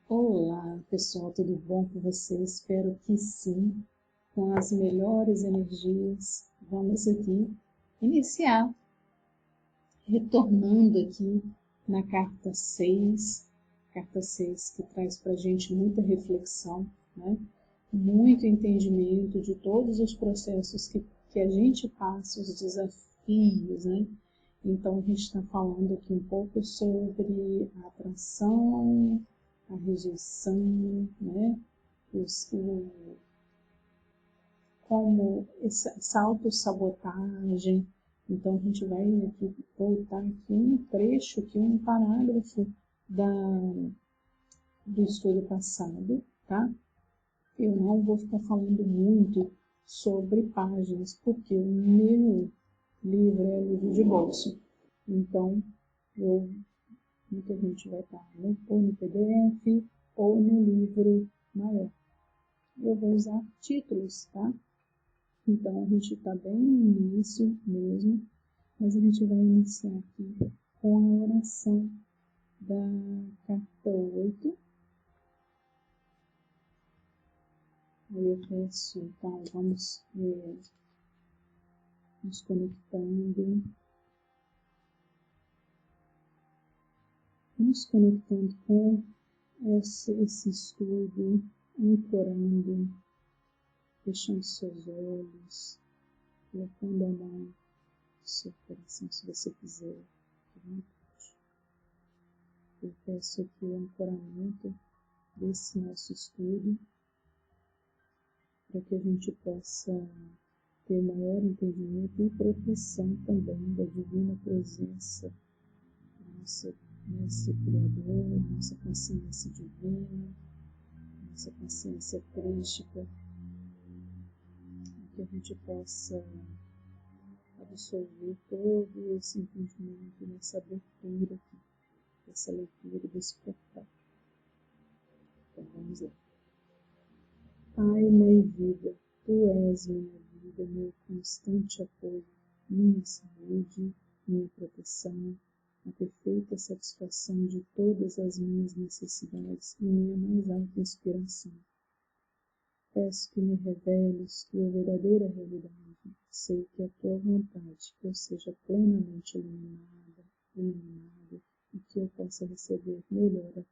Olá, pessoal, tudo bom com vocês? Espero que sim, com as melhores energias. Vamos aqui iniciar, retornando aqui na carta 6 que traz para a gente muita reflexão, né? Muito entendimento de todos os processos que a gente passa, os desafios, né? Então, a gente está falando aqui um pouco sobre a atração, a rejeição, né? Como essa autossabotagem. Então, a gente vai aqui voltar aqui um trecho, aqui um parágrafo do estudo passado, tá? Eu não vou ficar falando muito sobre páginas, porque o meu livro é livro de bolso. Então, muita gente vai estar ou no PDF ou no livro maior. Eu vou usar títulos, tá? Então, a gente está bem no início mesmo, mas a gente vai iniciar aqui com a oração da carta 8. Aí eu peço, então, vamos nos conectando. Nos conectando com esse estudo, ancorando, fechando seus olhos, colocando a mão no seu coração, se você quiser. Eu peço aqui o ancoramento desse nosso estudo, para que a gente possa ter maior entendimento e proteção também da divina presença, nosso Criador, nossa consciência divina, nossa consciência crística, que a gente possa absorver todo esse entendimento nessa abertura aqui, dessa leitura desse portal. Então vamos lá. Pai, Mãe Vida, Tu és minha vida, meu constante apoio, minha saúde, minha proteção, a perfeita satisfação de todas as minhas necessidades e minha mais alta inspiração. Peço que me reveles Tua verdadeira realidade. Sei que é Tua vontade que eu seja plenamente iluminado e que eu possa receber melhor a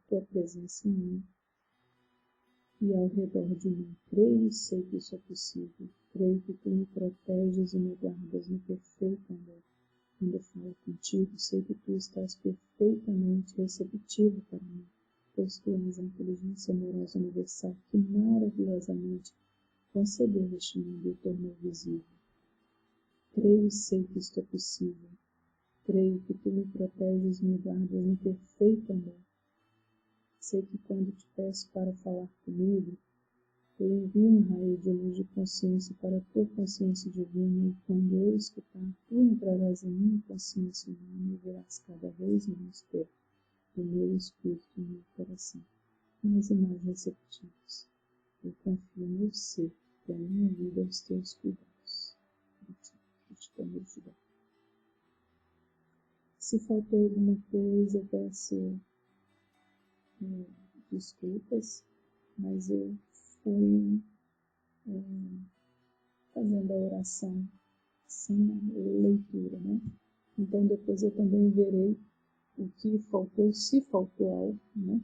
Tua presença em mim e ao redor de mim. Creio e sei que isso é possível. Creio que Tu me proteges e me guardas no perfeito amor. Quando eu falo contigo, sei que Tu estás perfeitamente receptivo para mim, pois Tu és a inteligência amorosa universal que maravilhosamente concebeu este mundo e tornou visível. Creio e sei que isto é possível. Creio que Tu me proteges e me guardas no perfeito amor. Sei que quando Te peço para falar comigo, eu envio um raio de luz de consciência para a Tua consciência divina, e quando eu escutar, Tu entrarás em minha consciência humana e virás cada vez mais perto do meu espírito e meu coração, mais e mais receptivos. Eu confio no ser e a minha vida aos Teus cuidados. Gratidão. Se faltou alguma coisa, eu peço desculpas, mas eu fui fazendo a oração sem a leitura, né? Então depois eu também verei o que faltou, se faltou algo, né?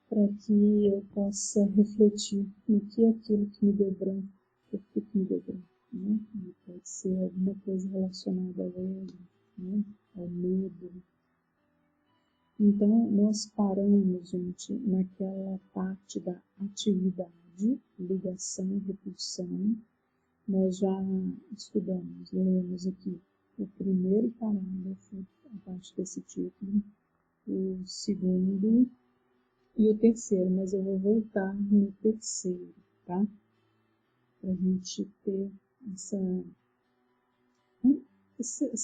Para que eu possa refletir no que é aquilo que me deu branco, por que me deu branco, né? E pode ser alguma coisa relacionada ao ego, né? Ao medo. Então, nós paramos, gente, naquela parte da atividade, ligação e repulsão. Nós já estudamos, lemos aqui o primeiro parágrafo, abaixo desse título, o segundo e o terceiro, mas eu vou voltar no terceiro, tá? Para a gente ter essa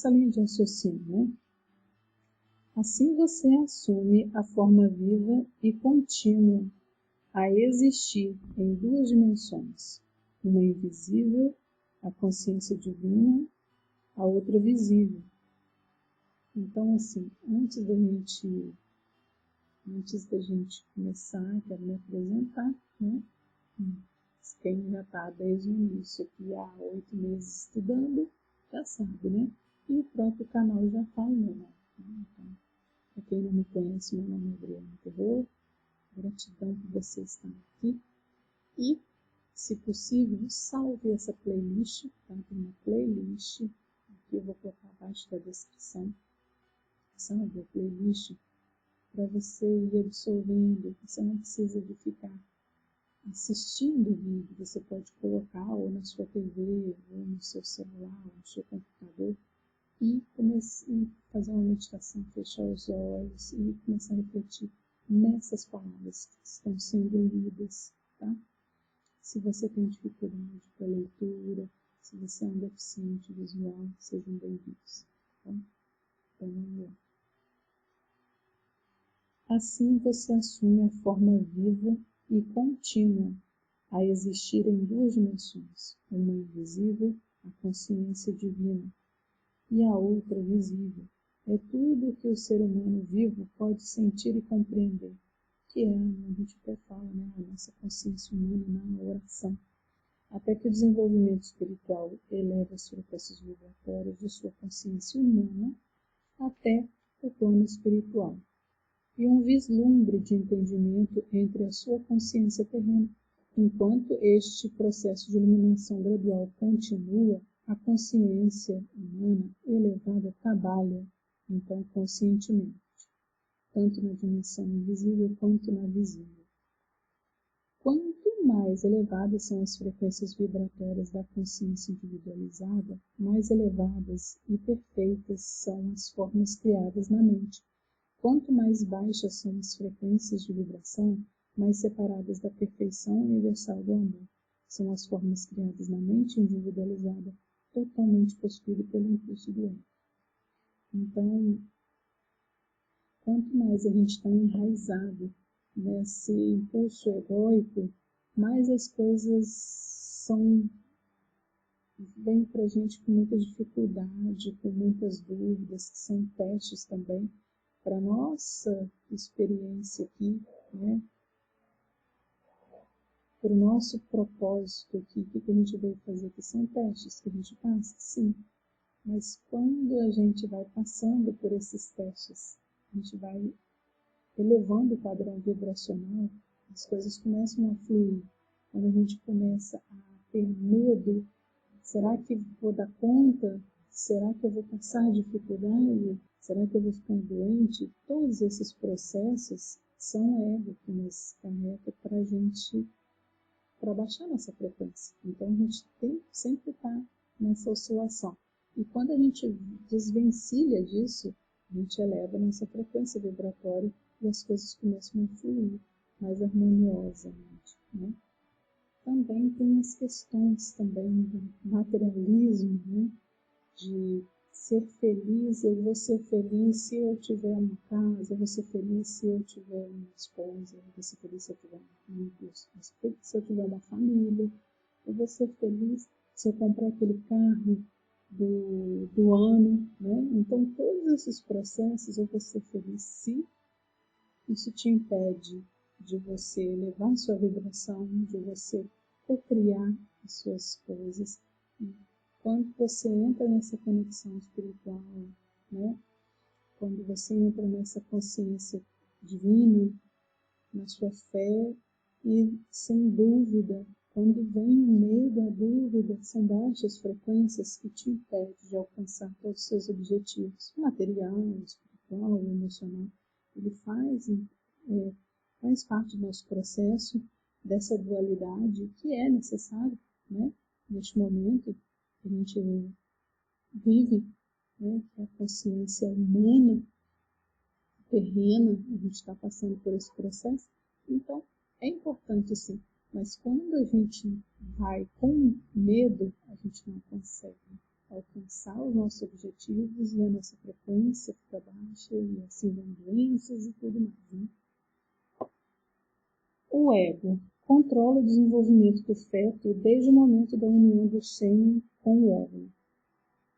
linha de raciocínio, né? Assim você assume a forma viva e contínua a existir em duas dimensões, uma invisível, a consciência divina, a outra visível. Então, assim, antes da gente Antes da gente começar, quero me apresentar, né? Quem já está desde o início aqui há 8 meses estudando, já sabe, né? E o próprio canal já está aí, né? Então, para quem não me conhece, meu nome é Adriana Terror, gratidão por você estar aqui. E, se possível, salve essa playlist, tá? Tem uma playlist, aqui eu vou colocar abaixo da descrição, salve a playlist, para você ir absorvendo, você não precisa de ficar assistindo o vídeo, você pode colocar ou na sua TV, ou no seu celular, ou no seu computador, e fazer uma meditação, fechar os olhos e começar a refletir nessas palavras que estão sendo lidas, tá? Se você tem dificuldade com a leitura, se você é um deficiente visual, sejam bem-vindos, tá? Então vamos lá. Assim você assume a forma viva e contínua a existir em 2 dimensões, uma invisível, a consciência divina, e a outra visível. É tudo o que o ser humano vivo pode sentir e compreender, que é, a gente até fala, né, a nossa consciência humana na oração, até que o desenvolvimento espiritual eleva as frequências vibratórias de sua consciência humana até o plano espiritual, e um vislumbre de entendimento entre a sua consciência terrena. Enquanto este processo de iluminação gradual continua, a consciência humana elevada trabalha, então, conscientemente, tanto na dimensão invisível quanto na visível. Quanto mais elevadas são as frequências vibratórias da consciência individualizada, mais elevadas e perfeitas são as formas criadas na mente. Quanto mais baixas são as frequências de vibração, mais separadas da perfeição universal do amor. São as formas criadas na mente individualizada, totalmente possuída pelo impulso do ego. Então, quanto mais a gente está enraizado nesse impulso egóico, mais as coisas vêm para a gente com muita dificuldade, com muitas dúvidas, que são testes também para a nossa experiência aqui, né? Para o nosso propósito aqui, o que a gente veio fazer aqui são testes que a gente passa, sim. Mas quando a gente vai passando por esses testes, a gente vai elevando o padrão vibracional, as coisas começam a fluir. Quando a gente começa a ter medo, será que vou dar conta? Será que eu vou passar dificuldade? Será que eu vou ficar doente? Todos esses processos são ego que nos carrega para a gente, para baixar nossa frequência. Então a gente tem que sempre estar nessa oscilação. E quando a gente desvencilha disso, a gente eleva a nossa frequência vibratória e as coisas começam a fluir mais harmoniosamente, né? Também tem as questões também do materialismo, né? De ser feliz, eu vou ser feliz se eu tiver uma casa, eu vou ser feliz se eu tiver uma esposa, eu vou ser feliz se eu tiver um filho, se eu tiver uma família, eu vou ser feliz se eu comprar aquele carro do ano, né? Então, todos esses processos eu vou ser feliz se isso te impede de você elevar sua vibração, de você co-criar as suas coisas. E quando você entra nessa conexão espiritual, né? Quando você entra nessa consciência divina, na sua fé, e sem dúvida, quando vem o medo, a dúvida, são baixas frequências que te impedem de alcançar todos os seus objetivos, material, espiritual, emocional. Ele faz parte do nosso processo, dessa dualidade que é necessário, né? Neste momento que a gente vive, né? Que a consciência humana, terrena, a gente está passando por esse processo. Então, é importante sim, mas quando a gente vai com medo, a gente não consegue alcançar os nossos objetivos e a nossa frequência fica baixa e assim vem doenças e tudo mais, né? O ego controla o desenvolvimento do feto desde o momento da união do sêmen com o óvulo.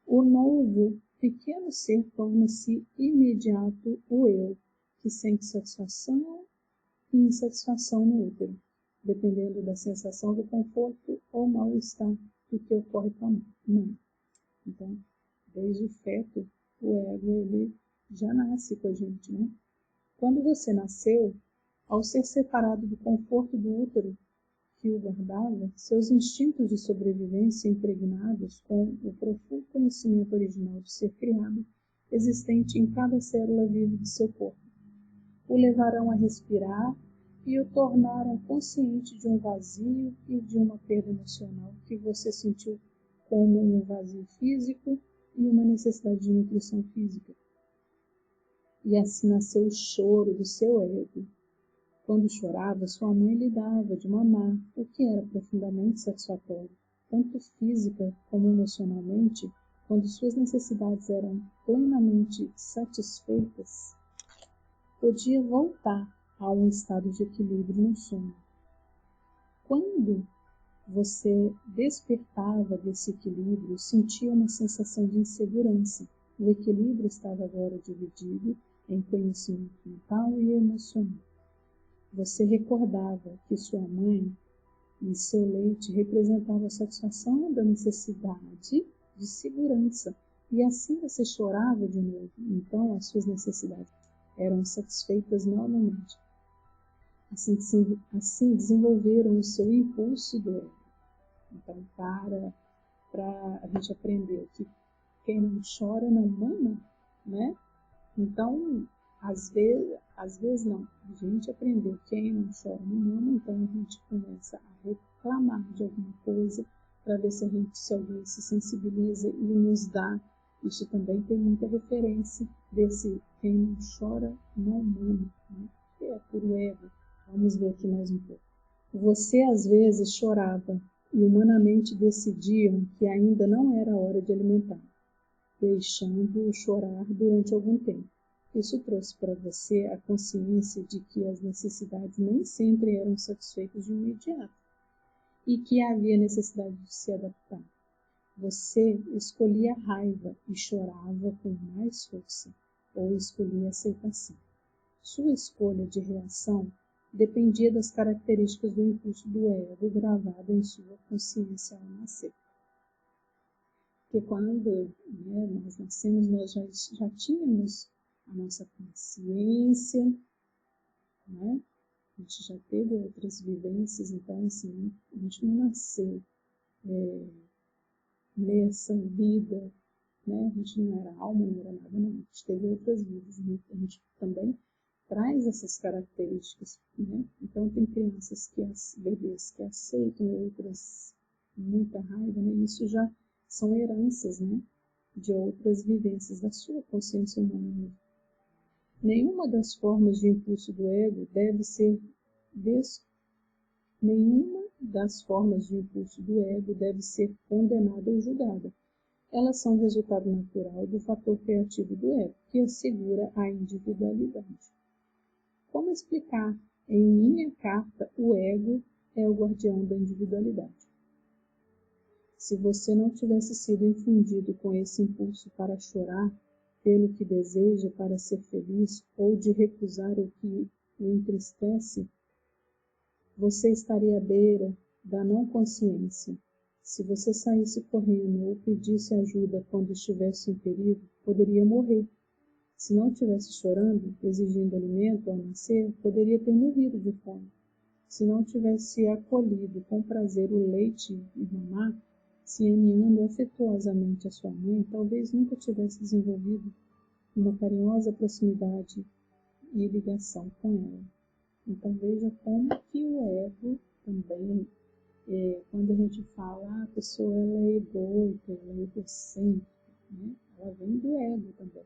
O novo pequeno ser torna-se imediato o eu, que que sente satisfação e insatisfação no útero, dependendo da sensação do conforto ou mal-estar do que ocorre com a mãe. Então, desde o feto, o ego ele já nasce com a gente, né? Quando você nasceu, ao ser separado do conforto do útero que o guardava, seus instintos de sobrevivência impregnados com o profundo conhecimento original do ser criado, existente em cada célula viva de seu corpo, o levarão a respirar e o tornaram consciente de um vazio e de uma perda emocional que você sentiu como um vazio físico e uma necessidade de nutrição física. E assim nasceu o choro do seu ego. Quando chorava, sua mãe lhe dava de mamar, o que era profundamente satisfatório, tanto física como emocionalmente. Quando suas necessidades eram plenamente satisfeitas, podia voltar a um estado de equilíbrio no sono. Quando você despertava desse equilíbrio, sentia uma sensação de insegurança. O equilíbrio estava agora dividido em conhecimento mental e emocional. Você recordava que sua mãe e seu leite representavam a satisfação da necessidade de segurança, e assim você chorava de novo. Então as suas necessidades eram satisfeitas novamente. Assim desenvolveram o seu impulso do ego. Então, para a gente aprender que quem não chora não mama, né? Então, às vezes não. A gente aprendeu quem não chora não mama, então a gente começa a reclamar de alguma coisa para ver se alguém se sensibiliza e nos dá. Isso também tem muita referência desse quem não chora não mama, né? Que é puro ego. Vamos ver aqui mais um pouco. Você às vezes chorava e humanamente decidiam que ainda não era hora de alimentar, deixando-o chorar durante algum tempo. Isso trouxe para você a consciência de que as necessidades nem sempre eram satisfeitas de imediato e que havia necessidade de se adaptar. Você escolhia a raiva e chorava com mais força, ou escolhia a aceitação. Sua escolha de reação dependia das características do impulso do ego gravado em sua consciência ao nascer. Porque quando nós nascemos, nós já tínhamos a nossa consciência, né? A gente já teve outras vivências, então assim, a gente não nasceu nessa vida, né? A gente não era alma, não era nada, não. A gente teve outras vidas, né? A gente também traz essas características, né? Então tem crianças bebês que aceitam, outras muita raiva, né? Isso já são heranças, né? De outras vivências da sua consciência humana. Nenhuma das formas de impulso do ego deve ser condenada ou julgada. Elas são resultado natural do fator criativo do ego, que assegura a individualidade. Como explicar? Em minha carta, o ego é o guardião da individualidade. Se você não tivesse sido infundido com esse impulso para chorar pelo que deseja para ser feliz ou de recusar o que o entristece, você estaria à beira da não consciência. Se você saísse correndo ou pedisse ajuda quando estivesse em perigo, poderia morrer. Se não estivesse chorando, exigindo alimento ao nascer, poderia ter morrido de fome. Se não tivesse acolhido com prazer o leite e mamar, se aninhando afetuosamente a sua mãe, talvez nunca tivesse desenvolvido uma carinhosa proximidade e ligação com ela. Então veja como que o ego também, quando a gente fala, a pessoa ela é egoica, ela é egocêntrica, né? Ela vem do ego também.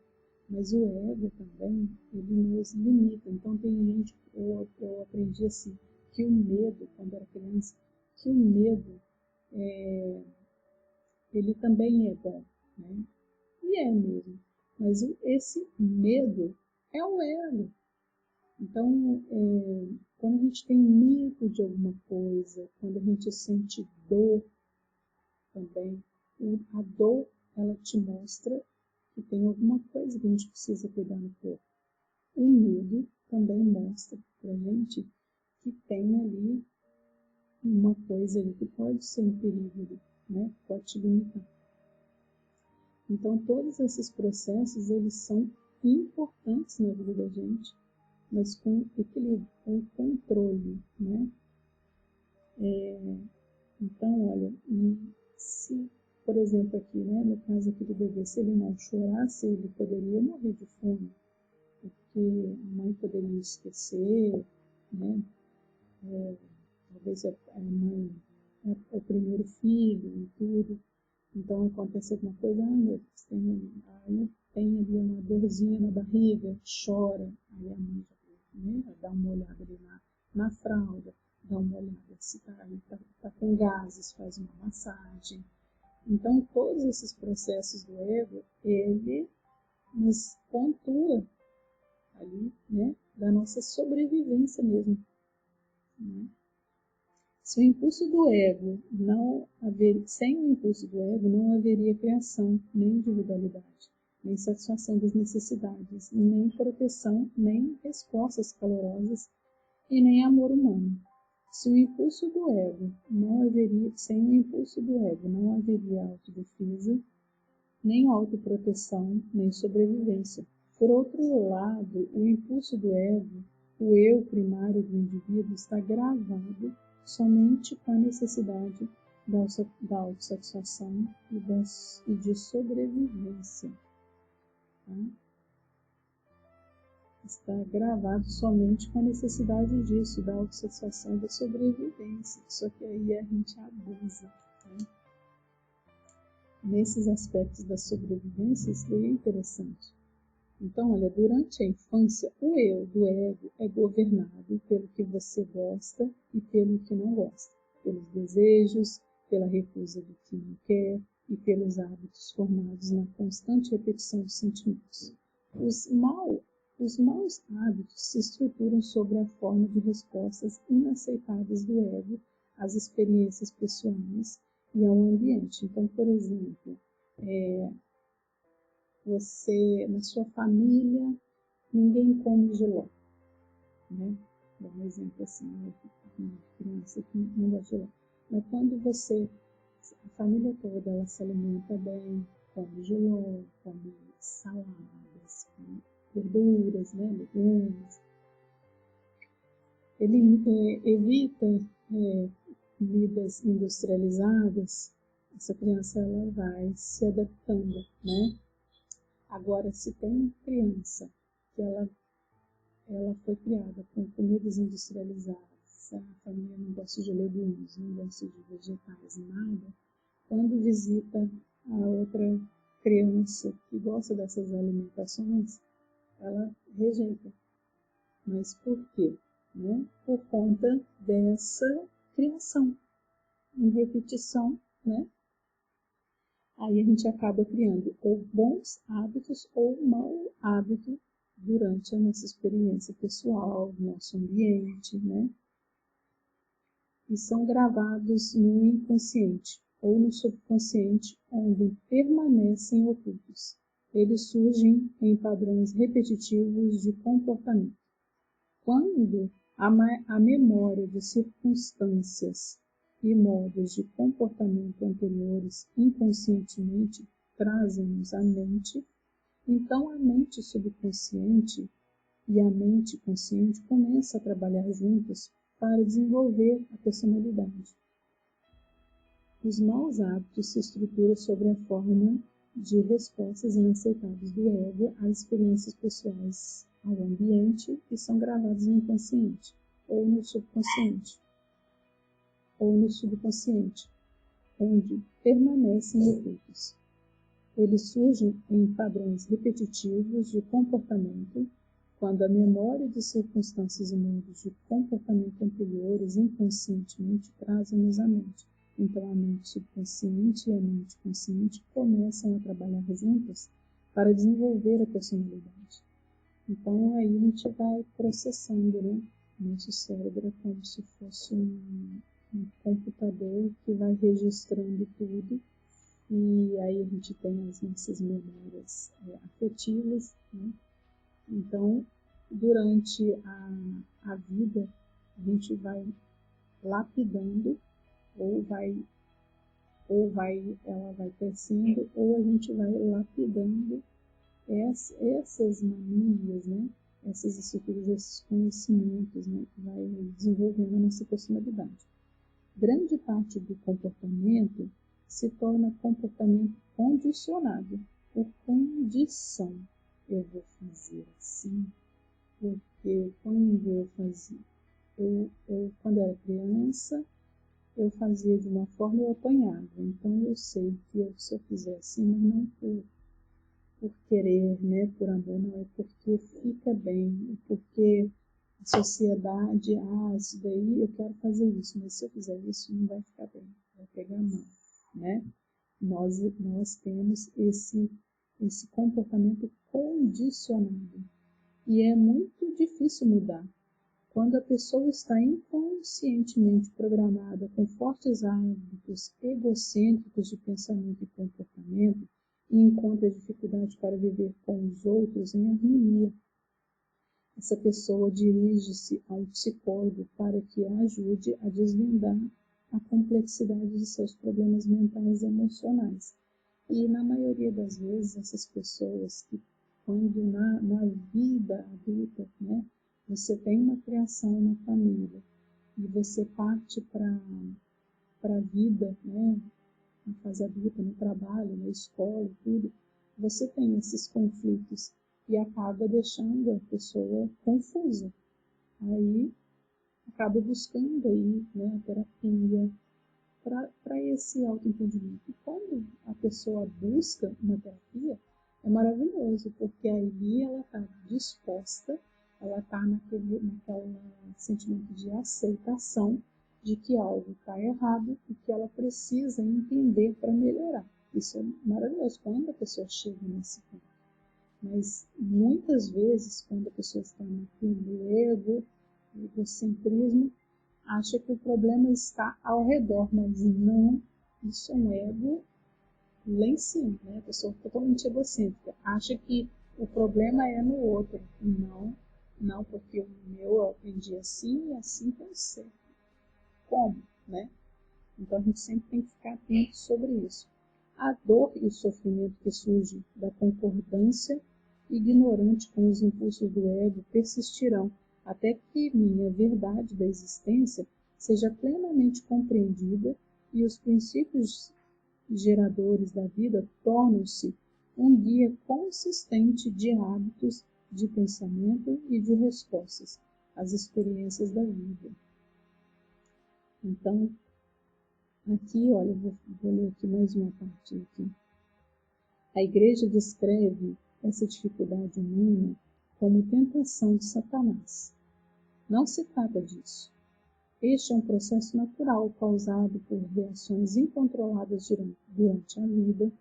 Mas o ego também, ele nos limita. Então tem gente, eu aprendi assim, que o medo, quando era criança, que o medo, ele também é bom, né? E é mesmo. Mas esse medo é o ego. Então, quando a gente tem medo de alguma coisa, quando a gente sente dor também, a dor, ela te mostra que tem alguma coisa que a gente precisa cuidar no corpo. o medo também mostra para a gente que tem ali uma coisa ali que pode ser um perigo, né? Pode te limitar. Então, todos esses processos, eles são importantes na vida da gente, mas com equilíbrio, com controle, né? Então, olha, se, por exemplo, aqui, né, no caso aqui do bebê, se ele não chorasse, ele poderia morrer de fome, porque a mãe poderia esquecer, né? Talvez a mãe é o primeiro filho e tudo, então acontece alguma coisa, aí tem ali uma dorzinha na barriga, chora, aí a mãe já, né, dá uma olhada ali na fralda, dá uma olhada se tá com gases, faz uma massagem. Então, todos esses processos do ego, ele nos pontua ali, né, da nossa sobrevivência mesmo, né? Se o impulso do ego não haver, sem o impulso do ego não haveria criação, nem individualidade, nem satisfação das necessidades, nem proteção, nem respostas calorosas e nem amor humano. Se o impulso do ego não haveria, sem o impulso do ego não haveria autodefesa, nem autoproteção, nem sobrevivência. Por outro lado, o impulso do ego, o eu primário do indivíduo, está gravado somente com a necessidade da autossatisfação e de sobrevivência. Tá? Está gravado somente com a necessidade disso, da autossatisfação e da sobrevivência. Só que aí a gente abusa. Né? Nesses aspectos da sobrevivência, isso é interessante. Então, olha, durante a infância, o eu do ego é governado pelo que você gosta e pelo que não gosta, pelos desejos, pela recusa do que não quer e pelos hábitos formados na constante repetição dos sentimentos. Os maus hábitos se estruturam sobre a forma de respostas inaceitáveis do ego às experiências pessoais e ao ambiente. Então, por exemplo, você, na sua família, ninguém come jiló, né? Dá um exemplo assim, uma criança que não gosta de jiló. Mas quando a família toda, ela se alimenta bem, come jiló, come saladas, come verduras, né, legumes, ele evita comidas industrializadas, essa criança ela vai se adaptando, né? Agora, se tem criança que ela foi criada com comidas industrializadas, a família não gosta de legumes, não gosta de vegetais, nada, quando visita a outra criança que gosta dessas alimentações, ela rejeita. Mas por quê? Né? Por conta dessa criação, em repetição, né? Aí a gente acaba criando ou bons hábitos ou mau hábito durante a nossa experiência pessoal, nosso ambiente, né? E são gravados no inconsciente ou no subconsciente, onde permanecem ocultos. Eles surgem em padrões repetitivos de comportamento. Quando a memória de circunstâncias e modos de comportamento anteriores inconscientemente trazem-nos à mente, então a mente subconsciente e a mente consciente começam a trabalhar juntas para desenvolver a personalidade. Os maus hábitos se estruturam sobre a forma de respostas inaceitáveis do ego às experiências pessoais ao ambiente e são gravados no inconsciente ou no subconsciente, onde permanecem ocultos. Eles surgem em padrões repetitivos de comportamento, quando a memória de circunstâncias e modos de comportamento anteriores inconscientemente trazem-nos à mente. Então, a mente subconsciente e a mente consciente começam a trabalhar juntas para desenvolver a personalidade. Então, aí a gente vai processando, né? Nosso cérebro é como se fosse um computador que vai registrando tudo. E aí a gente tem as nossas memórias afetivas, né? Então, durante a vida, a gente vai lapidando, ela vai crescendo, ou a gente vai lapidando essas manias, né? Essas estruturas, esses conhecimentos, né? Vai desenvolvendo a nossa personalidade. Grande parte do comportamento se torna comportamento condicionado, por condição. Eu vou fazer assim, porque quando eu era criança, eu fazia de uma forma e eu apanhava. Então eu sei que se eu fizer assim, mas não por querer, né, por amor, não, é porque fica bem, é porque a sociedade, isso daí eu quero fazer isso, mas se eu fizer isso não vai ficar bem, vai pegar mal, né? Nós temos esse comportamento condicionado e é muito difícil mudar. Quando a pessoa está inconscientemente programada com fortes hábitos egocêntricos de pensamento e comportamento e encontra dificuldade para viver com os outros em harmonia, essa pessoa dirige-se a um psicólogo para que a ajude a desvendar a complexidade de seus problemas mentais e emocionais. E na maioria das vezes, essas pessoas que, quando na vida adulta, né, você tem uma criação na família e você parte para a vida, né, na fase adulta, no trabalho, na escola, tudo, você tem esses conflitos e acaba deixando a pessoa confusa. Aí acaba buscando aí, né, a terapia para esse autoentendimento. E quando a pessoa busca uma terapia, é maravilhoso, porque aí ela está disposta, ela está naquele sentimento de aceitação de que algo está errado e que ela precisa entender para melhorar. Isso é maravilhoso quando a pessoa chega nesse ponto. Mas muitas vezes, quando a pessoa está no ego, no egocentrismo, acha que o problema está ao redor, mas não, isso é um ego lá em cima, né? A pessoa totalmente egocêntrica, acha que o problema é no outro. Não, porque o meu eu aprendi assim e assim tem que ser. Como, né? Então a gente sempre tem que ficar atento sobre isso. A dor e o sofrimento que surge da concordância ignorante com os impulsos do ego persistirão até que minha verdade da existência seja plenamente compreendida e os princípios geradores da vida tornam-se um guia consistente de hábitos, de pensamento e de respostas às experiências da vida. Então, aqui, olha, vou ler aqui mais uma parte aqui. A Igreja descreve essa dificuldade humana como tentação de Satanás. Não se trata disso. Este é um processo natural causado por reações incontroladas durante a vida,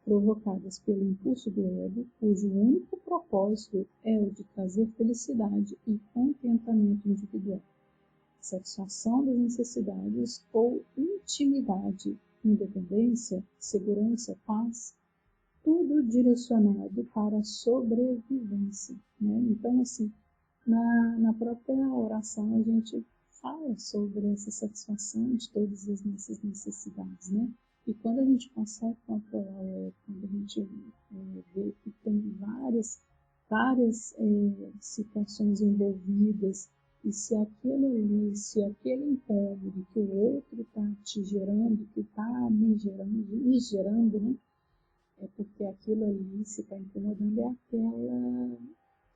provocadas pelo impulso do ego, cujo único propósito é o de trazer felicidade e contentamento individual, satisfação das necessidades ou intimidade, independência, segurança, paz, tudo direcionado para a sobrevivência, né? Então, assim, na própria oração a gente fala sobre essa satisfação de todas as nossas necessidades, né? E quando a gente consegue controlar o ego, quando a gente vê que tem várias situações envolvidas, e se aquilo ali, se aquele incômodo que o outro está te gerando, que está me gerando, né? É porque aquilo ali, se está incomodando,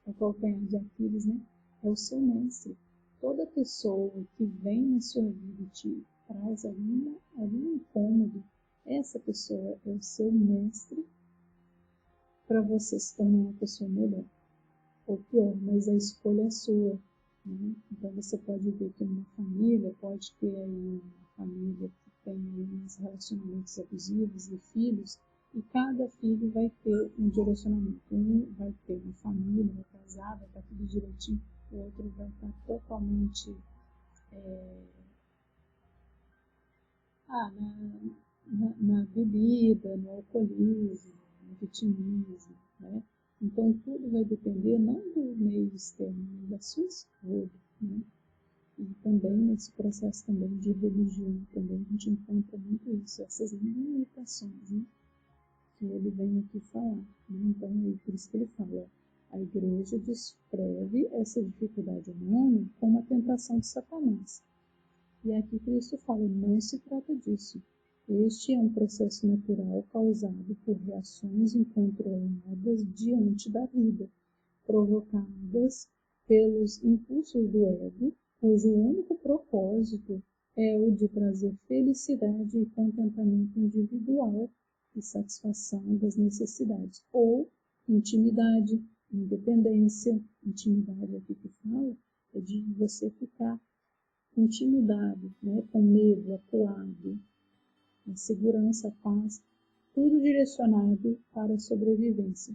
é o calcanhar de Aquiles, né? É o seu mestre. Toda pessoa que vem na sua vida e te traz algum incômodo, essa pessoa é o seu mestre para você se tornar uma pessoa melhor. Ou pior, mas a escolha é sua. Né? Então você pode ver que numa família, pode ter aí uma família que tem uns relacionamentos abusivos e filhos, e cada filho vai ter um direcionamento. Um vai ter uma família, vai casar, vai estar tudo direitinho, o outro vai estar totalmente na bebida, no alcoolismo, no vitimismo, né? Então, tudo vai depender não do meio externo, mas da sua escolha, né? E também nesse processo também de religião, também a gente encontra muito isso, essas limitações, né? Que ele vem aqui falar, né? Então, é por isso que ele fala, a igreja descreve essa dificuldade humana como uma tentação de Satanás. E aqui Cristo fala, não se trata disso. Este é um processo natural causado por reações incontroladas diante da vida, provocadas pelos impulsos do ego, cujo único propósito é o de trazer felicidade e contentamento individual e satisfação das necessidades, ou intimidade, independência. Intimidade aqui que fala é de você ficar intimidado, né, com medo, acuado, a segurança, a paz, tudo direcionado para a sobrevivência.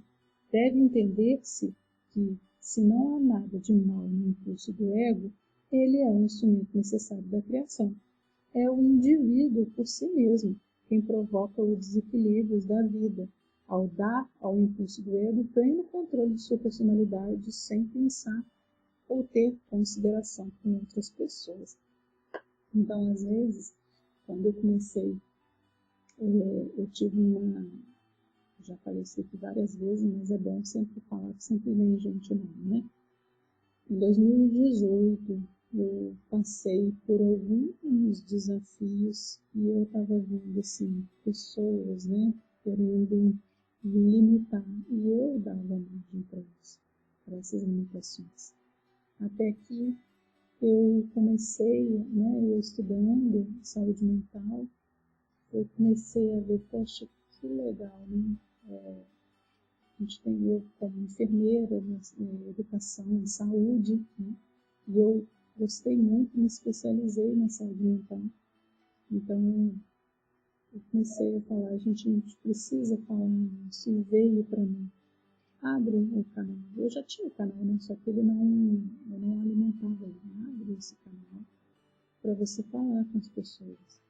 Deve entender-se que, se não há nada de mal no impulso do ego, ele é um instrumento necessário da criação. É o indivíduo por si mesmo quem provoca os desequilíbrios da vida, ao dar ao impulso do ego pleno controle de sua personalidade sem pensar ou ter consideração com outras pessoas. Então, às vezes, quando eu comecei, eu tive uma... Já falei isso aqui várias vezes, mas é bom sempre falar que sempre vem gente nova, né? Em 2018, eu passei por alguns desafios e eu estava vendo, assim, pessoas, né, querendo me limitar. E eu dava margem para isso, para essas limitações. Até que eu comecei, né, eu estudando saúde mental, eu comecei a ver, poxa, que legal, né? A gente tem eu como enfermeira, em educação, em saúde, né? E eu gostei muito, me especializei na saúde mental. Então, eu comecei a falar, a gente precisa falar isso, e veio para mim. Abre o canal. Eu já tinha o canal, né? Só que eu não alimentava ele. Abre esse canal para você falar com as pessoas.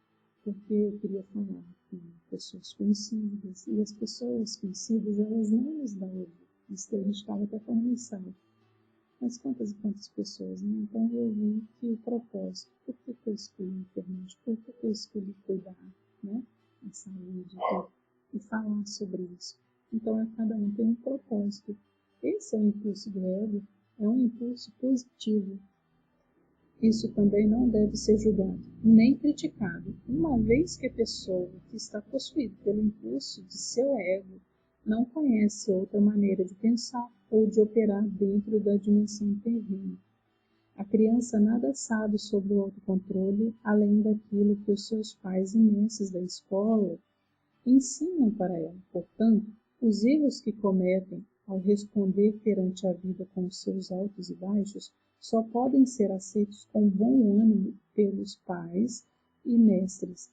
Porque eu queria falar com pessoas conhecidas, e as pessoas conhecidas, elas não nos dão ouvido. Isso a gente estava até falando em sala. Mas quantas e quantas pessoas, né? Então eu vi que o propósito, por que eu escolhi a internet, por que eu escolhi cuidar, né, da saúde e falar sobre isso. Então cada um tem um propósito. Esse é o impulso do ego, é um impulso positivo. Isso também não deve ser julgado, nem criticado, uma vez que a pessoa que está possuída pelo impulso de seu ego não conhece outra maneira de pensar ou de operar dentro da dimensão terrena. A criança nada sabe sobre o autocontrole além daquilo que os seus pais imensos da escola ensinam para ela. Portanto, os erros que cometem ao responder perante a vida com os seus altos e baixos só podem ser aceitos com bom ânimo pelos pais e mestres,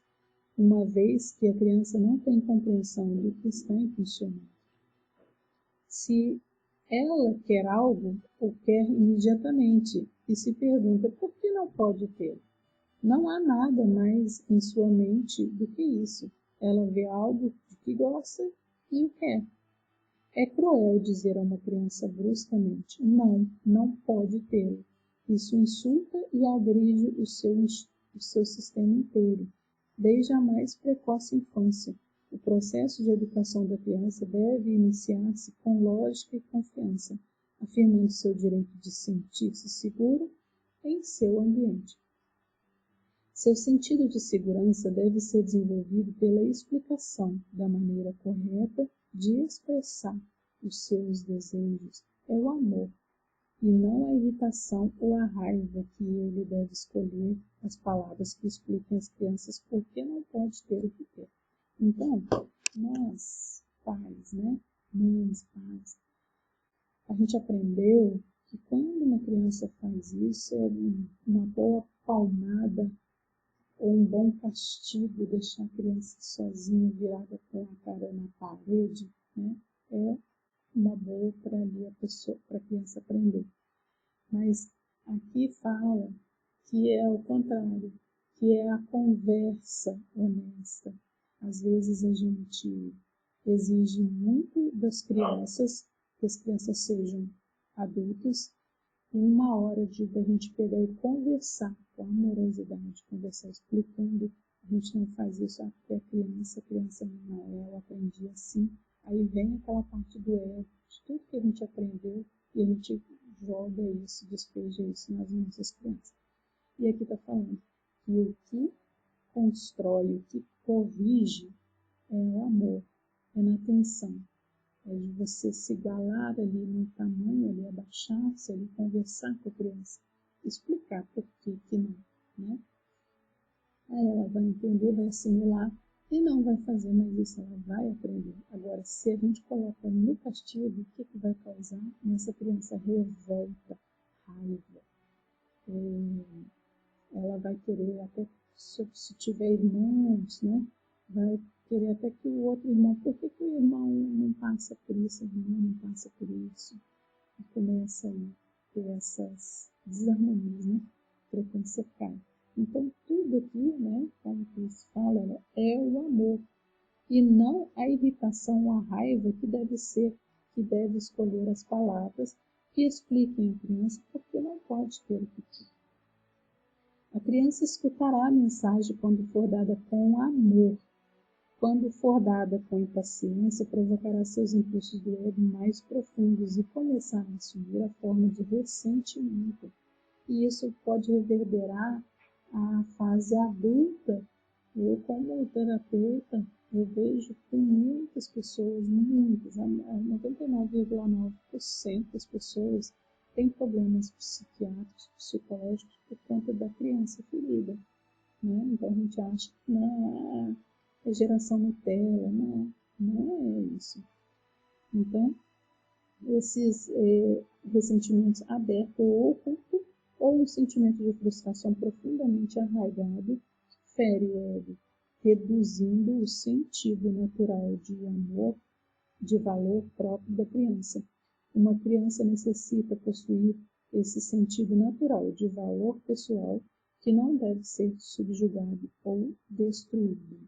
uma vez que a criança não tem compreensão do que está em funcionamento. Se ela quer algo, o quer imediatamente e se pergunta por que não pode ter. Não há nada mais em sua mente do que isso. Ela vê algo de que gosta e o quer. É cruel dizer a uma criança bruscamente, não pode tê-lo. Isso insulta e agride o seu sistema inteiro, desde a mais precoce infância. O processo de educação da criança deve iniciar-se com lógica e confiança, afirmando seu direito de sentir-se seguro em seu ambiente. Seu sentido de segurança deve ser desenvolvido pela explicação da maneira correta de expressar os seus desejos. É o amor, e não a irritação ou a raiva que ele deve escolher as palavras que expliquem às crianças por que não pode ter o que quer. Então, nós, pais, né? Mães, pais, a gente aprendeu que quando uma criança faz isso, é uma boa palmada ou um bom castigo, deixar a criança sozinha, virada com a cara na parede, né? É uma boa para a criança aprender. Mas aqui fala que é o contrário, que é a conversa honesta. Às vezes a gente exige muito das crianças que as crianças sejam adultas, e uma hora da gente pegar e conversar com amorosidade, conversar explicando. A gente não faz isso até a criança não, ela aprendia assim. Aí vem aquela parte do ego, de tudo que a gente aprendeu, e a gente joga isso, despeja isso nas nossas crianças. E aqui está falando que o que constrói, o que corrige é o amor, é na atenção. É de você se igualar ali no tamanho, ali abaixar-se, ali conversar com a criança, explicar por que não, né? Aí ela vai entender, vai assimilar e não vai fazer mais isso, ela vai aprender. Agora, se a gente coloca no castigo, o que vai causar nessa criança? Revolta, raiva. Ela vai querer, até se tiver irmãos, né? Vai querer até que o outro irmão, por que o irmão não passa por isso, a irmã não passa por isso? E começa a ter essas desarmonias, né? Frequência cai. Então, tudo aqui, né, como que se fala, é o amor. E não a irritação, a raiva que deve ser, que deve escolher as palavras que expliquem a criança, porque não pode ter o pedido. A criança escutará a mensagem quando for dada com amor. Quando for dada com impaciência, provocará seus impulsos do ego mais profundos e começará a assumir a forma de ressentimento. E isso pode reverberar a fase adulta. Eu, como terapeuta, eu vejo que muitas pessoas, muitas, 99,9% das pessoas têm problemas psiquiátricos, psicológicos por conta da criança ferida. Né? Então a gente acha que não é geração Nutella, não é isso. Então, esses ressentimentos abertos ou ocultos, ou um sentimento de frustração profundamente arraigado, fere o ego, reduzindo o sentido natural de amor, de valor próprio da criança. Uma criança necessita possuir esse sentido natural de valor pessoal que não deve ser subjugado ou destruído.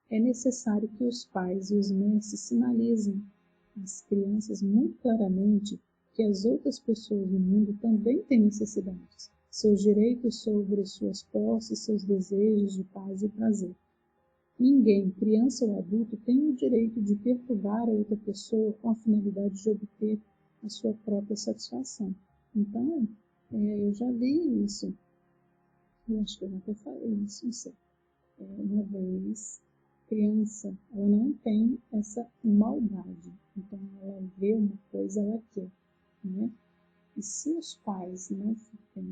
É necessário que os pais e os mestres sinalizem às crianças muito claramente que as outras pessoas no mundo também têm necessidades, seus direitos sobre suas posses, seus desejos de paz e prazer. Ninguém, criança ou adulto, tem o direito de perturbar a outra pessoa com a finalidade de obter a sua própria satisfação. Então, eu já vi isso. Eu acho que eu já até falei isso, não sei. Uma vez, criança, ela não tem essa maldade. Então, ela vê uma coisa, ela quer, né? E se os pais não ficam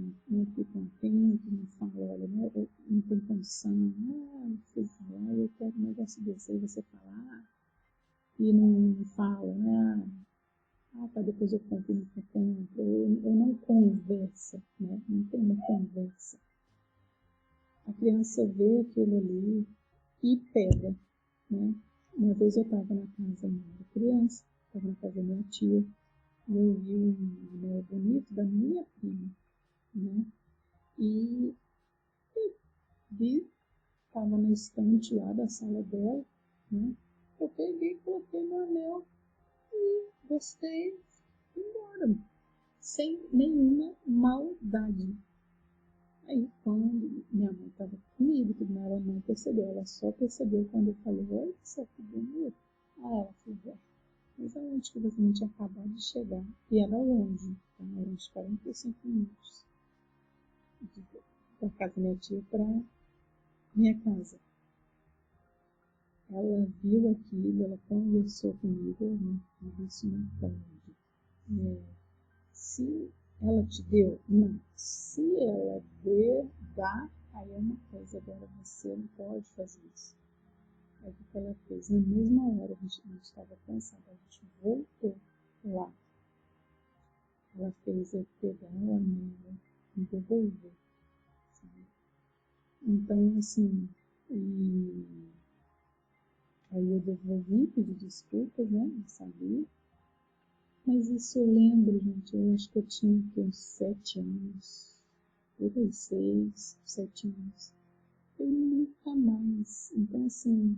atentos, não falam, olha, não tem condição, meu filho falar, eu quero um negócio desse, aí você fala, e não fala, né? Tá, depois eu compro, ou não conversa, né? Não tem uma conversa. A criança vê aquilo ali e pega, né? Uma vez eu estava na casa da criança, estava na casa da minha tia, e eu vi um anel bonito da minha prima, né? E vi, estava na estante lá da sala dela, né? Eu peguei, coloquei no anel e gostei, fui embora, sem nenhuma maldade. Aí, quando minha mãe estava comigo, tudo, ela não percebeu, ela só percebeu quando eu falei, olha só que bonito. Aí ela falou, mas aonde que você não tinha acabado de chegar? E era longe, então eram uns 45 minutos da casa da minha tia para minha casa. Ela viu aquilo, ela conversou comigo, isso não pode. Se ela te deu, não. Se ela dá, aí é uma coisa, agora você não pode fazer isso. Aí o que ela fez? Na mesma hora a gente estava cansada, a gente voltou lá. Ela fez eu pegar o anel e devolver. Sabe? Então, assim, aí eu devolvi, pedi desculpas, né? Não sabia. Mas isso eu lembro, gente, eu acho que eu tinha uns 7 anos, por aí, 6, 7 anos. Eu nunca mais. Então, assim,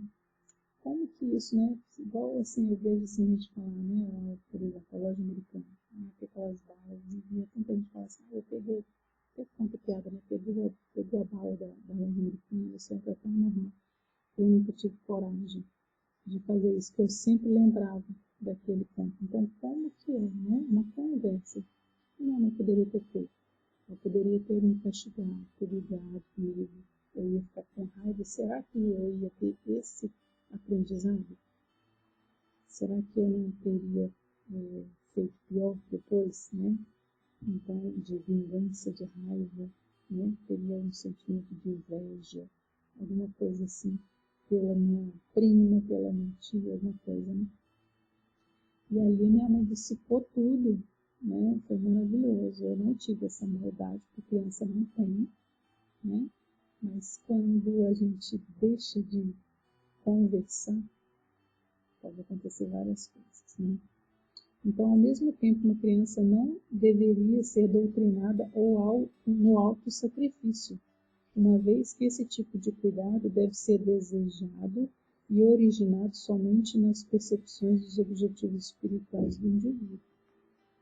como que isso, né? Igual assim, eu vejo assim, a gente falar, né? Por exemplo, a loja americana, tem aquelas balas, e tanta gente fala assim, eu peguei, até conta piada, né? Pegou a bala da loja americana, isso é tão normal. Eu nunca tive coragem de fazer isso, que eu sempre lembrava daquele ponto. Então, como que é, né? Uma conversa que minha mãe poderia ter feito? Eu poderia ter me castigado, ter brigado comigo, eu ia ficar com raiva. Será que eu ia ter esse aprendizado? Será que eu não teria feito pior depois, né? Então, de vingança, de raiva, né? Teria um sentimento de inveja, alguma coisa assim, pela minha prima, pela minha tia, alguma coisa, né? E ali minha mãe dissipou tudo, né? Foi maravilhoso. Eu não tive essa maldade, porque criança não tem, né? Mas quando a gente deixa de conversar, pode acontecer várias coisas, né? Então, ao mesmo tempo, uma criança não deveria ser doutrinada no auto-sacrifício, uma vez que esse tipo de cuidado deve ser desejado e originado somente nas percepções dos objetivos espirituais do indivíduo.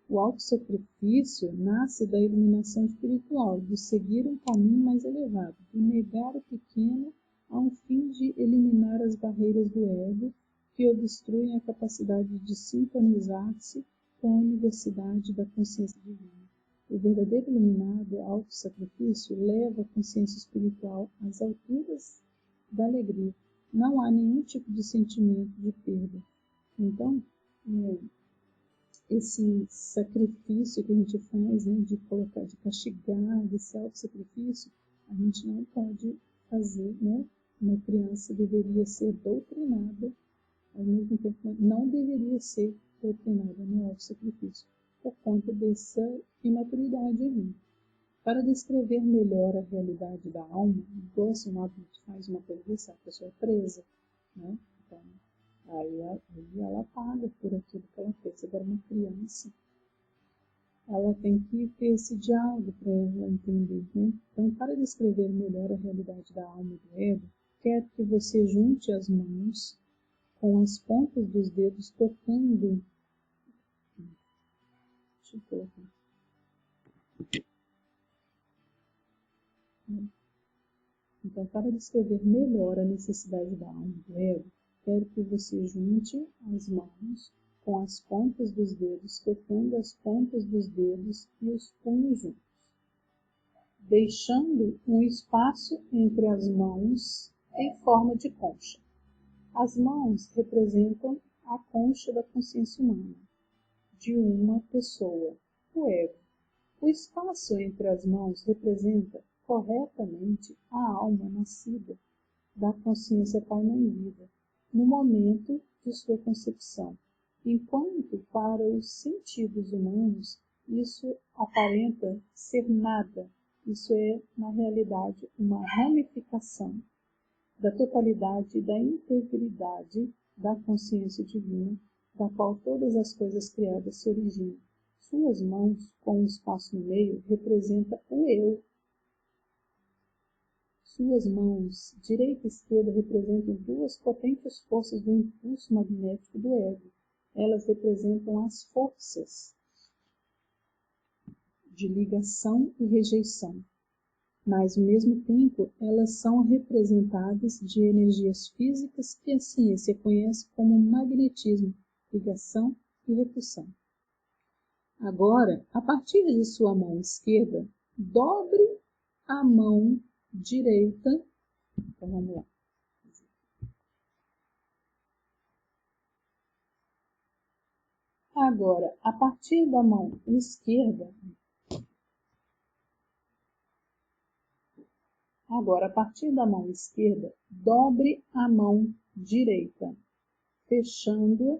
O auto-sacrifício nasce da iluminação espiritual, do seguir um caminho mais elevado, do negar o pequeno a um fim de eliminar as barreiras do ego que obstruem a capacidade de sintonizar-se com a universidade da consciência divina. O verdadeiro iluminado, auto-sacrifício, leva a consciência espiritual às alturas da alegria. Não há nenhum tipo de sentimento de perda. Então, esse sacrifício que a gente faz, né, de colocar, de castigar, desse auto-sacrifício, a gente não pode fazer, né? Uma criança deveria ser doutrinada, ao mesmo tempo não deveria ser doutrinada no auto-sacrifício, por conta dessa imaturidade ali. Para descrever melhor a realidade da alma, igual assim, uma gente faz uma coisa dessa, a pessoa é presa, né? Então, aí ela paga por aquilo que ela fez. Agora, uma criança, ela tem que ter esse diálogo para ela entender, né? Então, para descrever melhor a realidade da alma e do ego, quero que você junte as mãos com as pontas dos dedos tocando. Deixa eu colocar. Então, para descrever melhor a necessidade da alma e do ego, quero que você junte as mãos com as pontas dos dedos, tocando as pontas dos dedos e os punhos juntos, deixando um espaço entre as mãos em forma de concha. As mãos representam a concha da consciência humana, de uma pessoa, o ego. O espaço entre as mãos representa corretamente a alma nascida da consciência Pai-Mãe Vida, no momento de sua concepção, enquanto para os sentidos humanos isso aparenta ser nada, isso é, na realidade, uma ramificação da totalidade e da integridade da consciência divina, da qual todas as coisas criadas se originam. Suas mãos, com um espaço no meio, representa o eu. Suas mãos, direita e esquerda, representam duas potentes forças do impulso magnético do ego. Elas representam as forças de ligação e rejeição, mas, ao mesmo tempo, elas são representadas de energias físicas que a ciência conhece como magnetismo, ligação e repulsão. Agora, a partir de sua mão esquerda, dobre a mão direita. Então, vamos lá. Agora, a partir da mão esquerda, dobre a mão direita, fechando-a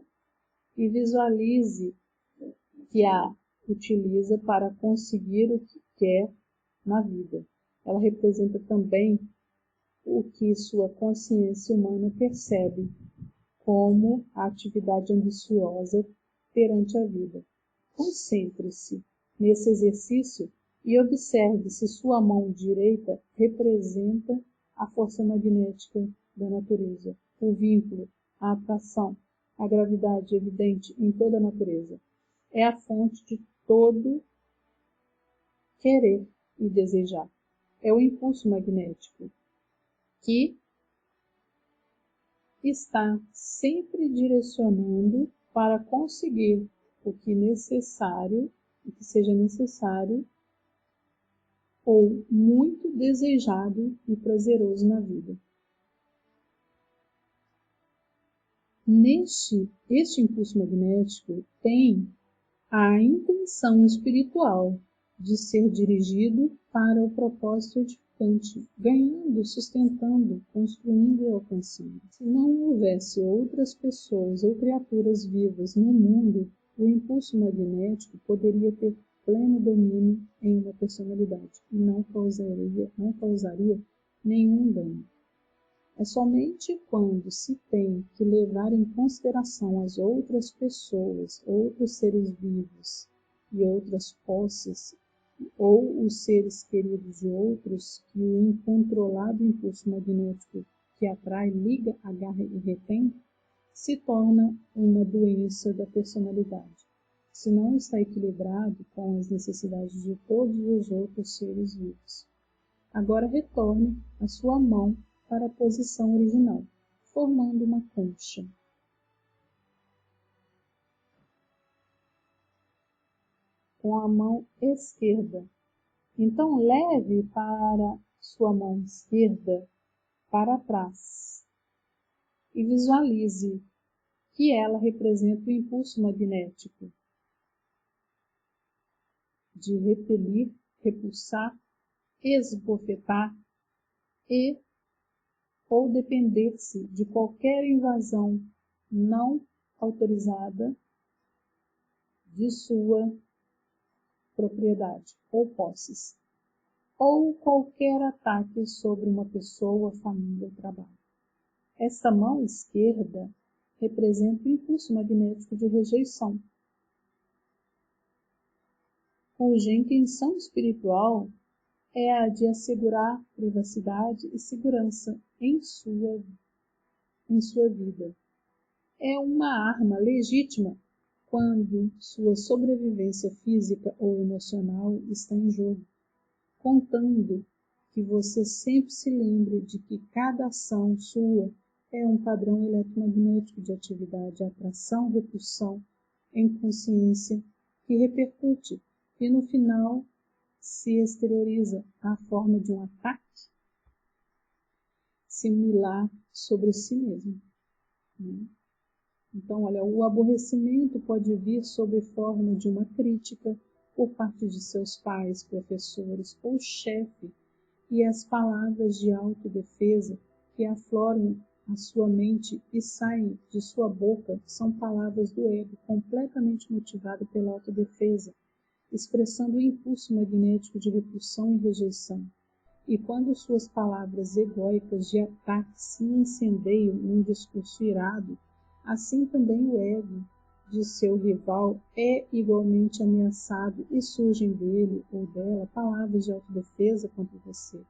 e visualize que a utiliza para conseguir o que quer na vida. Ela representa também o que sua consciência humana percebe como a atividade ambiciosa perante a vida. Concentre-se nesse exercício e observe se sua mão direita representa a força magnética da natureza, o vínculo a atração, a gravidade evidente em toda a natureza. É a fonte de todo querer e desejar. É o impulso magnético que está sempre direcionando para conseguir o que seja necessário ou muito desejado e prazeroso na vida. Este impulso magnético tem a intenção espiritual de ser dirigido para o propósito edificante, ganhando, sustentando, construindo e alcançando. Se não houvesse outras pessoas ou criaturas vivas no mundo, o impulso magnético poderia ter pleno domínio em uma personalidade e não causaria nenhum dano. É somente quando se tem que levar em consideração as outras pessoas, outros seres vivos e outras posses, ou os seres queridos de outros, que o incontrolado impulso magnético que atrai, liga, agarra e retém, se torna uma doença da personalidade, se não está equilibrado com as necessidades de todos os outros seres vivos. Agora retorne a sua mão para a posição original, formando uma concha. Com a mão esquerda. Então, leve para sua mão esquerda para trás e visualize que ela representa o impulso magnético de repelir, repulsar, esbofetar e ou depender-se de qualquer invasão não autorizada de sua propriedade ou posses, ou qualquer ataque sobre uma pessoa, família ou trabalho. Esta mão esquerda representa o impulso magnético de rejeição, cuja intenção espiritual é a de assegurar privacidade e segurança em sua vida. É uma arma legítima quando sua sobrevivência física ou emocional está em jogo, contando que você sempre se lembre de que cada ação sua é um padrão eletromagnético de atividade, atração, repulsão em consciência que repercute e no final se exterioriza à forma de um ataque similar sobre si mesmo. Então, olha, o aborrecimento pode vir sob forma de uma crítica por parte de seus pais, professores ou chefe, e as palavras de autodefesa que afloram a sua mente e saem de sua boca são palavras do ego completamente motivado pela autodefesa, expressando o impulso magnético de repulsão e rejeição. E quando suas palavras egóicas de ataque se incendeiam num discurso irado, assim também o ego de seu rival é igualmente ameaçado e surgem dele ou dela palavras de autodefesa contra você,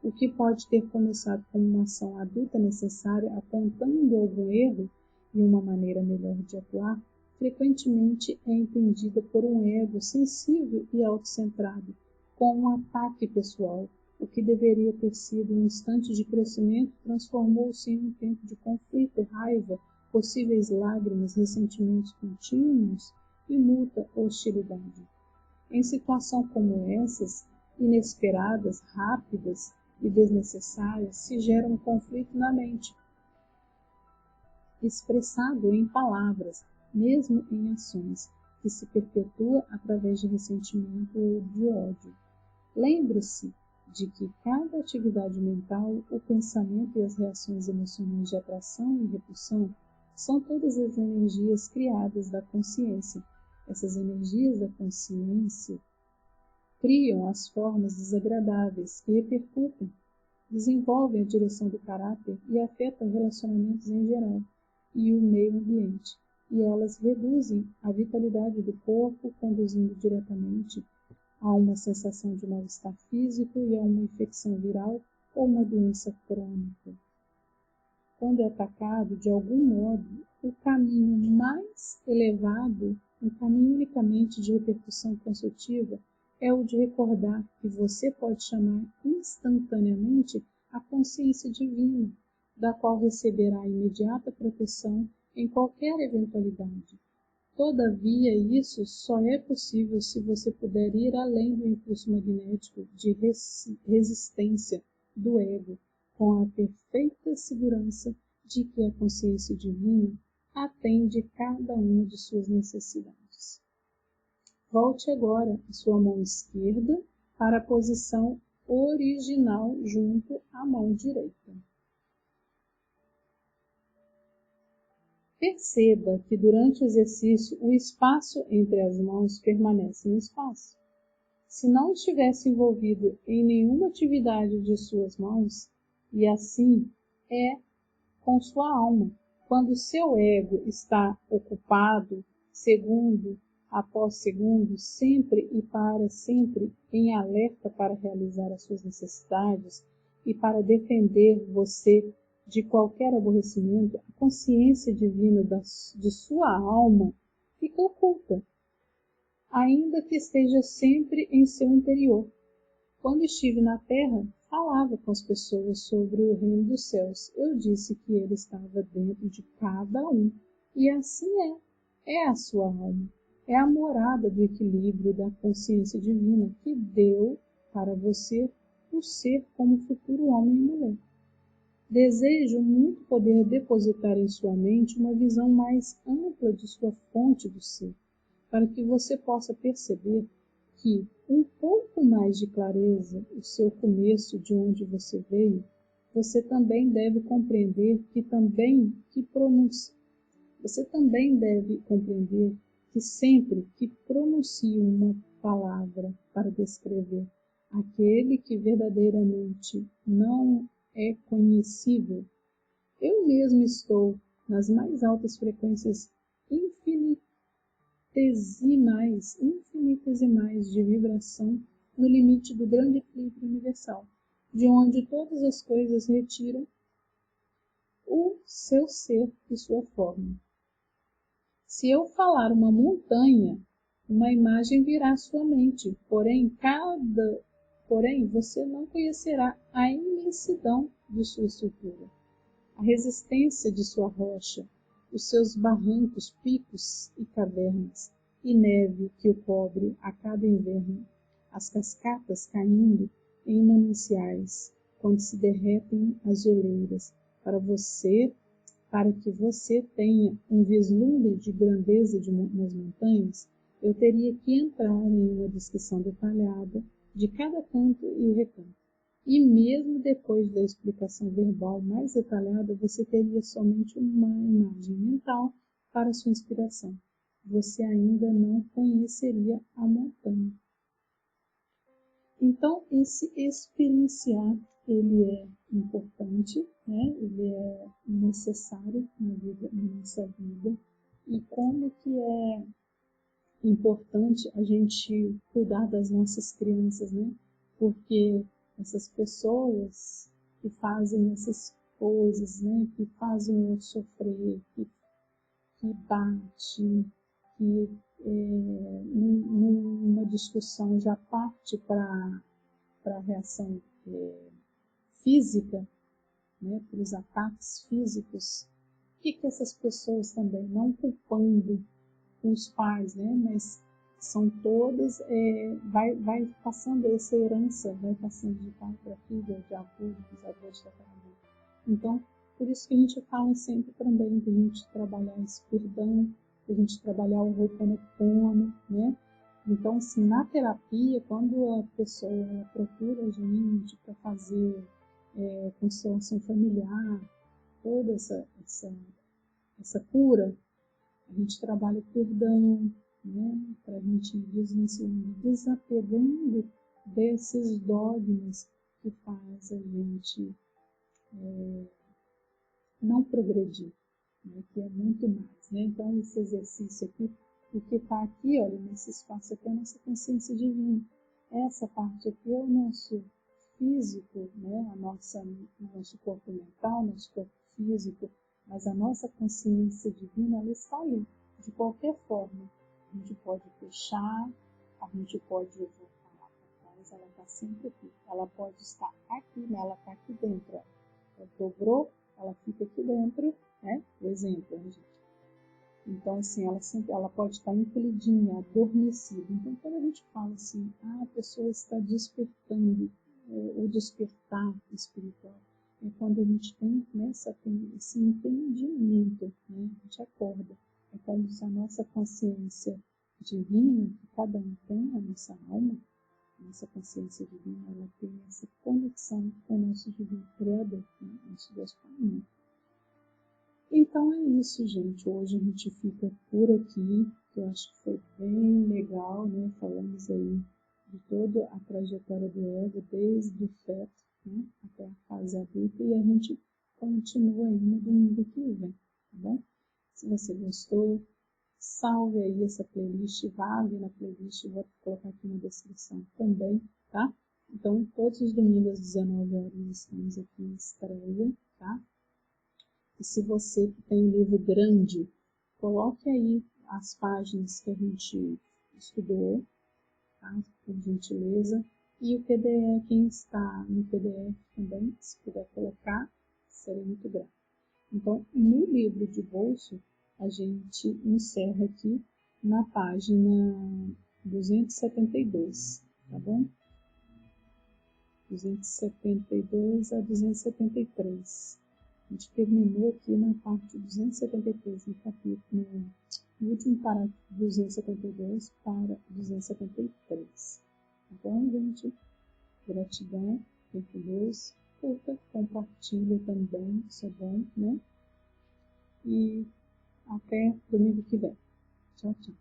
o que pode ter começado como uma ação adulta necessária apontando algum erro e uma maneira melhor de atuar, frequentemente é entendida por um ego sensível e autocentrado, como um ataque pessoal. O que deveria ter sido um instante de crescimento transformou-se em um tempo de conflito, raiva, possíveis lágrimas, ressentimentos contínuos e muita hostilidade. Em situações como essas, inesperadas, rápidas e desnecessárias, se gera um conflito na mente, expressado em palavras, mesmo em ações, que se perpetua através de ressentimento ou de ódio. Lembre-se de que cada atividade mental, o pensamento e as reações emocionais de atração e repulsão são todas as energias criadas da consciência. Essas energias da consciência criam as formas desagradáveis que repercutem, desenvolvem a direção do caráter e afetam relacionamentos em geral e o meio ambiente, e elas reduzem a vitalidade do corpo, conduzindo diretamente a uma sensação de mal-estar físico e a uma infecção viral ou uma doença crônica. quando é atacado de algum modo, o caminho mais elevado, um caminho unicamente de repercussão construtiva, é o de recordar que você pode chamar instantaneamente a consciência divina, da qual receberá imediata proteção em qualquer eventualidade. Todavia, isso só é possível se você puder ir além do impulso magnético de resistência do ego, com a perfeita segurança de que a consciência divina atende cada uma de suas necessidades. Volte agora a sua mão esquerda para a posição original junto à mão direita. Perceba que durante o exercício o espaço entre as mãos permanece no espaço. Se não estivesse envolvido em nenhuma atividade de suas mãos, e assim é com sua alma, quando seu ego está ocupado, segundo após segundo, sempre e para sempre, em alerta para realizar as suas necessidades e para defender você de qualquer aborrecimento, a consciência divina de sua alma fica oculta, ainda que esteja sempre em seu interior. Quando estive na terra, falava com as pessoas sobre o reino dos céus. Eu disse que ele estava dentro de cada um, e assim é a sua alma. É a morada do equilíbrio da consciência divina que deu para você o ser como futuro homem e mulher. Desejo muito poder depositar em sua mente uma visão mais ampla de sua fonte do ser, para que você possa perceber que, um pouco mais de clareza, o seu começo de onde você veio, você também deve compreender você também deve compreender que sempre que pronuncie uma palavra para descrever aquele que verdadeiramente não é conhecível, eu mesmo estou nas mais altas frequências infinitesimais de vibração no limite do grande equilíbrio universal, de onde todas as coisas retiram o seu ser e sua forma. Se eu falar uma montanha, uma imagem virá à sua mente, porém você não conhecerá a imensidão de sua estrutura, a resistência de sua rocha, os seus barrancos, picos e cavernas, e neve que o cobre a cada inverno, as cascatas caindo em mananciais, quando se derretem as geleiras, para que você tenha um vislumbre de grandeza nas montanhas, eu teria que entrar em uma descrição detalhada de cada canto e recanto. E mesmo depois da explicação verbal mais detalhada, você teria somente uma imagem mental para sua inspiração. Você ainda não conheceria a montanha. Então, esse experienciar, ele é importante, né? Ele é necessário na nossa vida. E como que é importante a gente cuidar das nossas crianças, né? Porque essas pessoas que fazem essas coisas, né? Que fazem o outro sofrer, que bate, que numa discussão já parte para a reação física, né, para os ataques físicos, o que essas pessoas também, não culpando os pais, né, mas são todas, vai passando essa herança, vai passando de pai para filho, de avô, de bisavô, de tataravô. Então, por isso que a gente fala sempre também de a gente trabalhar esse perdão, de a gente trabalhar o Ho'oponopono, né? Então, assim, na terapia, quando a pessoa procura a gente para fazer constelação familiar, toda essa cura, a gente trabalha o perdão, né? Para a gente ir desapegando desses dogmas que faz a gente não progredir, né? Que é muito mais, né? Então, esse exercício aqui, o que está aqui, olha, nesse espaço aqui é a nossa consciência divina. Essa parte aqui é o nosso físico, né? O nosso corpo mental, nosso corpo físico, mas a nossa consciência divina, ela está ali. De qualquer forma, a gente pode fechar, a gente pode voltar lá para trás, ela está sempre aqui. Ela pode estar aqui, né? Ela está aqui dentro. Ó. Ela dobrou, ela fica aqui dentro, né? O exemplo, né, gente? Então, assim, ela pode estar encolhidinha, adormecida. Então, quando a gente fala assim, a pessoa está despertando, o despertar espiritual, é quando a gente tem, né, esse entendimento, né, a gente acorda. É como se a nossa consciência divina, que cada um tem, a nossa alma, a nossa consciência divina, ela tem essa conexão com o nosso divino Criador, né, nosso Deus Pai. Então é isso, gente. Hoje a gente fica por aqui, que eu acho que foi bem legal, né? Falamos aí de toda a trajetória do ego, desde o feto, né? Até a fase adulta, e a gente continua aí no domingo que vem, tá bom? Se você gostou, salve aí essa playlist, vá ali na playlist, vou colocar aqui na descrição também, tá? Então, todos os domingos às 19 horas estamos aqui em estreia, tá? E se você tem um livro grande, coloque aí as páginas que a gente estudou, tá? Por gentileza. E o PDF, quem está no PDF também, se puder colocar, seria muito grato. Então, no livro de bolso, a gente encerra aqui na página 272, tá bom? 272 a 273. A gente terminou aqui na parte 273, no capítulo, no último parágrafo 272 para 273. Tá bom, gente? Gratidão, fiquem com Deus. Curta, compartilha também, isso é bom, né? E até domingo que vem. Tchau, tchau.